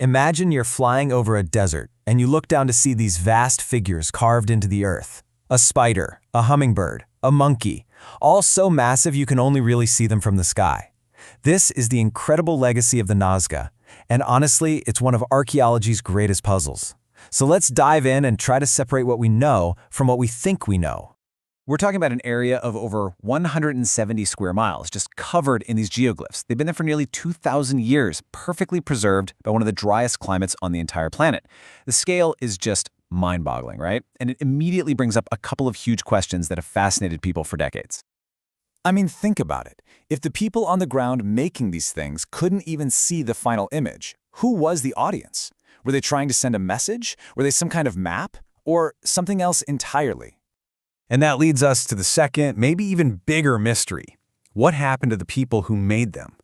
Imagine you're flying over a desert and you look down to see these vast figures carved into the earth. A spider, a hummingbird, a monkey, all so massive you can only really see them from the sky. This is the incredible legacy of the Nazca, and honestly, it's one of archaeology's greatest puzzles. So let's dive in and try to separate what we know from what we think we know. We're talking about an area of over 170 square miles, just covered in these geoglyphs. They've been there for nearly 2,000 years, perfectly preserved by one of the driest climates on the entire planet. The scale is just mind-boggling, right? And it immediately brings up a couple of huge questions that have fascinated people for decades. I mean, think about it. If the people on the ground making these things couldn't even see the final image, who was the audience? Were they trying to send a message? Were they some kind of map? Or something else entirely? And that leads us to the second, maybe even bigger mystery. What happened to the people who made them?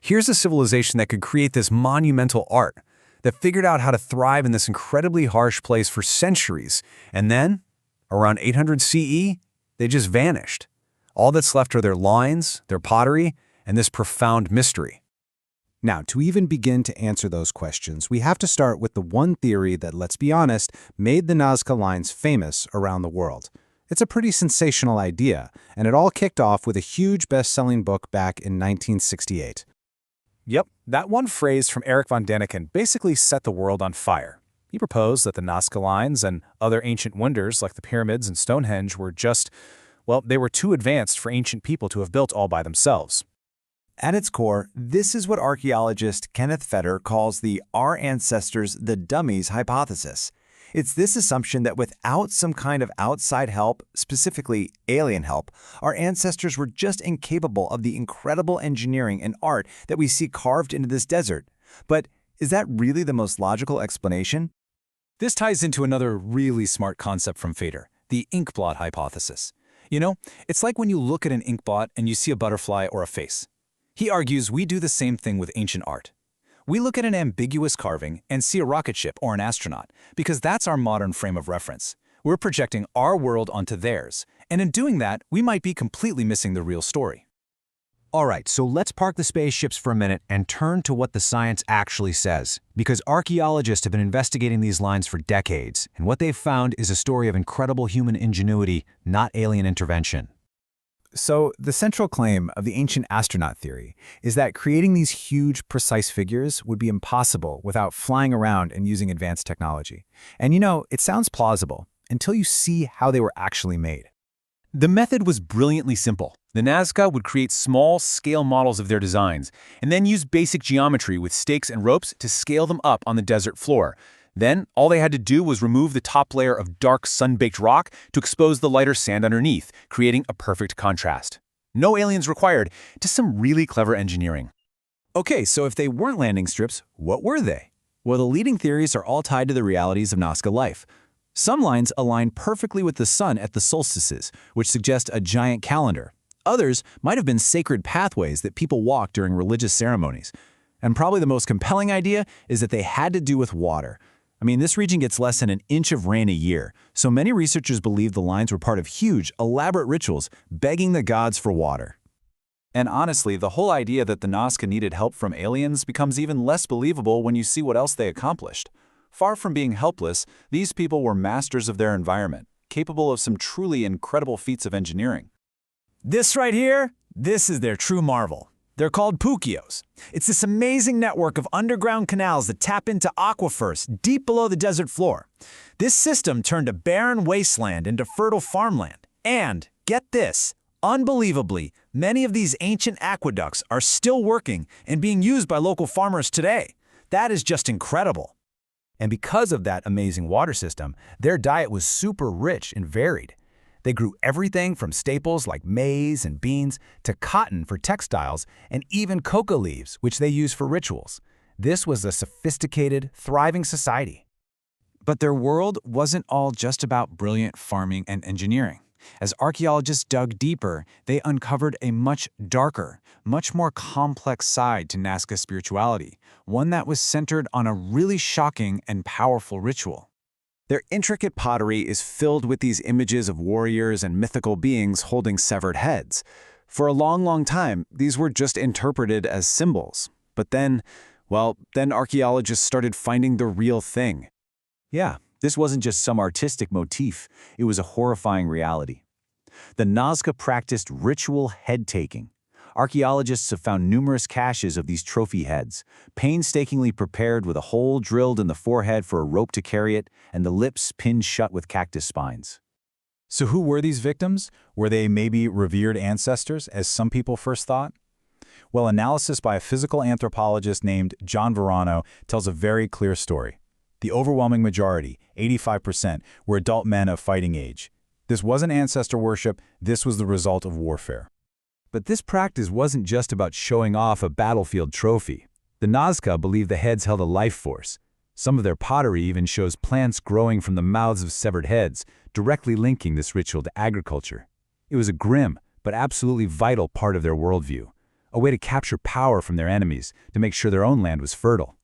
Here's a civilization that could create this monumental art, that figured out how to thrive in this incredibly harsh place for centuries, and then, around 800 CE, they just vanished. All that's left are their lines, their pottery, and this profound mystery. Now, to even begin to answer those questions, we have to start with the one theory that, let's be honest, made the Nazca Lines famous around the world. It's a pretty sensational idea, and it all kicked off with a huge best-selling book back in 1968. Yep, that one phrase from Eric von Däniken basically set the world on fire. He proposed that the Nazca Lines and other ancient wonders like the pyramids and Stonehenge were just, well, they were too advanced for ancient people to have built all by themselves. At its core, this is what archaeologist Kenneth Feder calls the "our ancestors, the dummies" hypothesis. It's this assumption that without some kind of outside help, specifically alien help, our ancestors were just incapable of the incredible engineering and art that we see carved into this desert. But is that really the most logical explanation? This ties into another really smart concept from Feder, the inkblot hypothesis. You know, it's like when you look at an inkblot and you see a butterfly or a face. He argues we do the same thing with ancient art. We look at an ambiguous carving and see a rocket ship or an astronaut because that's our modern frame of reference. We're projecting our world onto theirs, and in doing that, we might be completely missing the real story. All right, so let's park the spaceships for a minute and turn to what the science actually says, because archaeologists have been investigating these lines for decades, and what they've found is a story of incredible human ingenuity, not alien intervention. So, the central claim of the ancient astronaut theory is that creating these huge, precise figures would be impossible without flying around and using advanced technology. And you know, it sounds plausible until you see how they were actually made. The method was brilliantly simple. The Nazca would create small-scale models of their designs, and then use basic geometry with stakes and ropes to scale them up on the desert floor. Then, all they had to do was remove the top layer of dark, sun-baked rock to expose the lighter sand underneath, creating a perfect contrast. No aliens required, just some really clever engineering. Okay, so if they weren't landing strips, what were they? Well, the leading theories are all tied to the realities of Nazca life. Some lines align perfectly with the sun at the solstices, which suggest a giant calendar. Others might have been sacred pathways that people walked during religious ceremonies. And probably the most compelling idea is that they had to do with water. I mean, this region gets less than an inch of rain a year, so many researchers believe the lines were part of huge, elaborate rituals begging the gods for water. And honestly, the whole idea that the Nazca needed help from aliens becomes even less believable when you see what else they accomplished. Far from being helpless, these people were masters of their environment, capable of some truly incredible feats of engineering. This right here, this is their true marvel. They're called pukios. It's this amazing network of underground canals that tap into aquifers deep below the desert floor. This system turned a barren wasteland into fertile farmland. And, get this, unbelievably, many of these ancient aqueducts are still working and being used by local farmers today. That is just incredible. And because of that amazing water system, their diet was super rich and varied. They grew everything from staples like maize and beans to cotton for textiles and even coca leaves, which they use for rituals. This was a sophisticated, thriving society. But their world wasn't all just about brilliant farming and engineering. As archaeologists dug deeper, they uncovered a much darker, much more complex side to Nazca spirituality, one that was centered on a really shocking and powerful ritual. Their intricate pottery is filled with these images of warriors and mythical beings holding severed heads. For a long, long time, these were just interpreted as symbols. But then, Well, then archaeologists started finding the real thing. Yeah, this wasn't just some artistic motif, it was a horrifying reality. The Nazca practiced ritual head-taking. Archaeologists have found numerous caches of these trophy heads, painstakingly prepared with a hole drilled in the forehead for a rope to carry it, and the lips pinned shut with cactus spines. So who were these victims? Were they maybe revered ancestors, as some people first thought? Well, analysis by a physical anthropologist named John Verano tells a very clear story. The overwhelming majority, 85%, were adult men of fighting age. This wasn't ancestor worship, this was the result of warfare. But this practice wasn't just about showing off a battlefield trophy. The Nazca believed the heads held a life force. Some of their pottery even shows plants growing from the mouths of severed heads, directly linking this ritual to agriculture. It was a grim, but absolutely vital part of their worldview, a way to capture power from their enemies, to make sure their own land was fertile.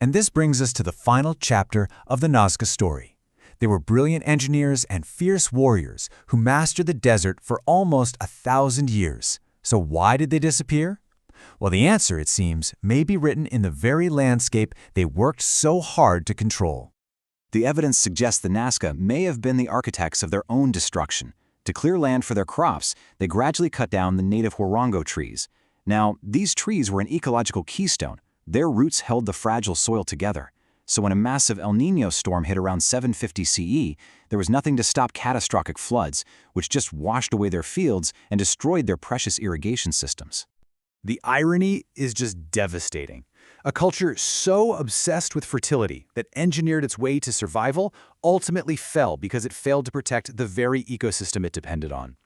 And this brings us to the final chapter of the Nazca story. They were brilliant engineers and fierce warriors who mastered the desert for almost 1,000 years. So why did they disappear? Well, the answer, it seems, may be written in the very landscape they worked so hard to control. The evidence suggests the Nazca may have been the architects of their own destruction. To clear land for their crops, they gradually cut down the native huarango trees. Now, these trees were an ecological keystone. Their roots held the fragile soil together. So when a massive El Niño storm hit around 750 CE, there was nothing to stop catastrophic floods, which just washed away their fields and destroyed their precious irrigation systems. The irony is just devastating. A culture so obsessed with fertility that engineered its way to survival ultimately fell because it failed to protect the very ecosystem it depended on.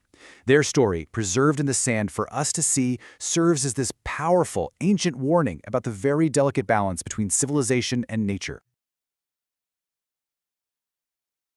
Their story, preserved in the sand for us to see, serves as this powerful, ancient warning about the very delicate balance between civilization and nature.